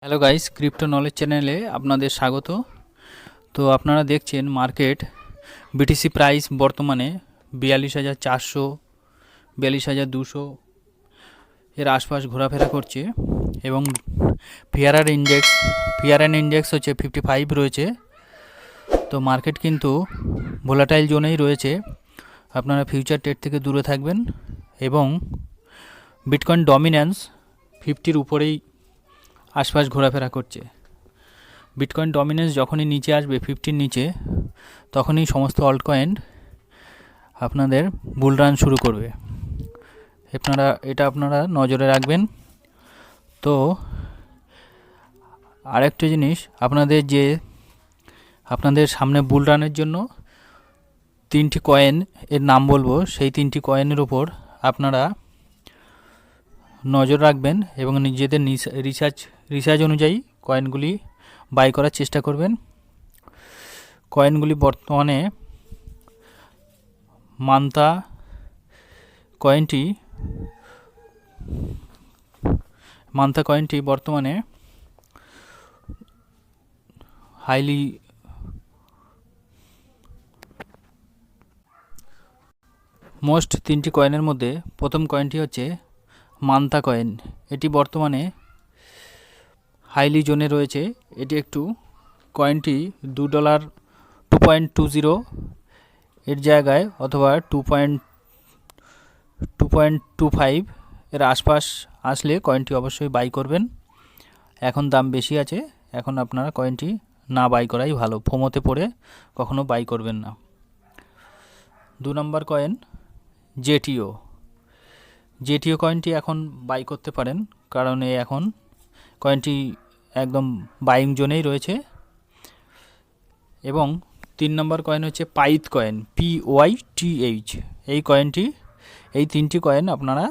Hello guys, crypto knowledge চ্যানেলে আপনাদের স্বাগত। তো আপনারা দেখছেন মার্কেট বিটিসি প্রাইস বর্তমানে 42,400 42,200 এর আশপাশ ঘোরাফেরা করছে এবং ফিয়ার ইন্ডেক্স হচ্ছে 55 রয়েছে। তো মার্কেট কিন্তু ভোলাটাইল জোনেই রয়েছে। আপনারা ফিউচার ট্রেড থেকে দূরে থাকবেন এবং বিটকয়েন ডমিন্যান্স 50-র উপরেই আশপাশ ঘোরাফেরা করছে। বিটকয়েন ডমিনেন্স যখনই নিচে আসবে 50-র নিচে, তখনই সমস্ত অল্ট কয়েন আপনাদের বুল রান শুরু করবে। আপনারা নজরে রাখবেন। তো আরেকটা জিনিস, আপনাদের সামনে বুল রানের জন্য 3টি কয়েন এর নাম বলবো, সেই 3টি কয়েনের উপর আপনারা নজর রাখবেন এবং নিজেদের রিসার্চ অনুযায়ী কয়েনগুলি বাই করার চেষ্টা করবেন। কয়েনগুলি বর্তমানে মান্তা কয়েনটি বর্তমানে হাইলি মোস্ট 3টি কয়েনের মধ্যে প্রথম কয়েনটি হচ্ছে মান্তা কয়েন। এটি বর্তমানে হাইলি জোনে রয়েছে। এটি কয়েনটি $2.20 এর জায়গায় অথবা 2.25 এর আশপাশ আসলে কয়েনটি অবশ্যই বাই করবেন। এখন দাম বেশি আছে, এখন আপনারা কয়েনটি না বাই করাই ভালো। ফোমোতে পড়ে কখনো বাই করবেন না। 2 নম্বর কয়েন জেটিও কয়েনটি এখন বাই করতে পারেন, কারণ এখন কয়েনটি একদম বাইং জোনেই রয়েছে। এবং 3 নম্বর কয়েন হচ্ছে পাইথ কয়েন, PYTH। এই 3টি কয়েন আপনারা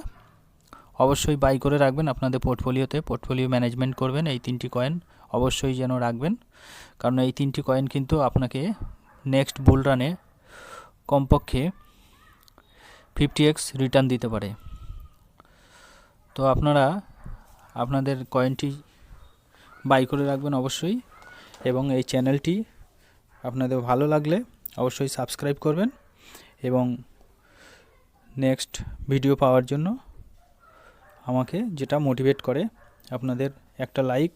অবশ্যই বাই করে রাখবেন আপনাদের পোর্টফোলিও ম্যানেজমেন্ট করবেন। এই 3টি কয়েন অবশ্যই যেন রাখবেন, কারণ এই 3টি কয়েন কিন্তু আপনাকে নেক্সট বুল রানে কমপক্ষে 50x রিটার্ন দিতে পারে। তো আপনারা আপনাদের কয়েনটি বাই করে রাখবেন অবশ্যই। এবং এই চ্যানেলটি আপনাদের ভালো লাগলে অবশ্যই সাবস্ক্রাইব করবেন এবং নেক্সট ভিডিও পাওয়ার জন্য আমাকে যেটা মোটিভেট করে, আপনাদের একটা লাইক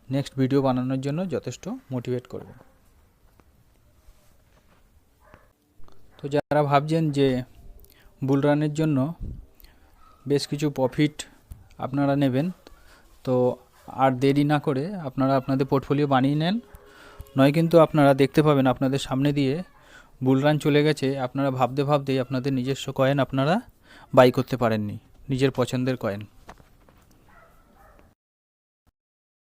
নেক্সট ভিডিও বানানোর জন্য যথেষ্ট মোটিভেট করবে। তো যারা ভাবছেন যে বুল রানের জন্য বেশ কিছু প্রফিট আপনারা নেবেন, তো আর দেরি না করে আপনারা আপনাদের পোর্টফোলিও বানিয়ে নেন। নয় কিন্তু আপনারা দেখতে পাবেন আপনাদের সামনে দিয়ে বুল রান চলে গেছে, আপনারা ভাবতেই আপনাদের নিজস্ব কয়েন আপনারা বাই করতে পারেননি, নিজের পছন্দের কয়েন।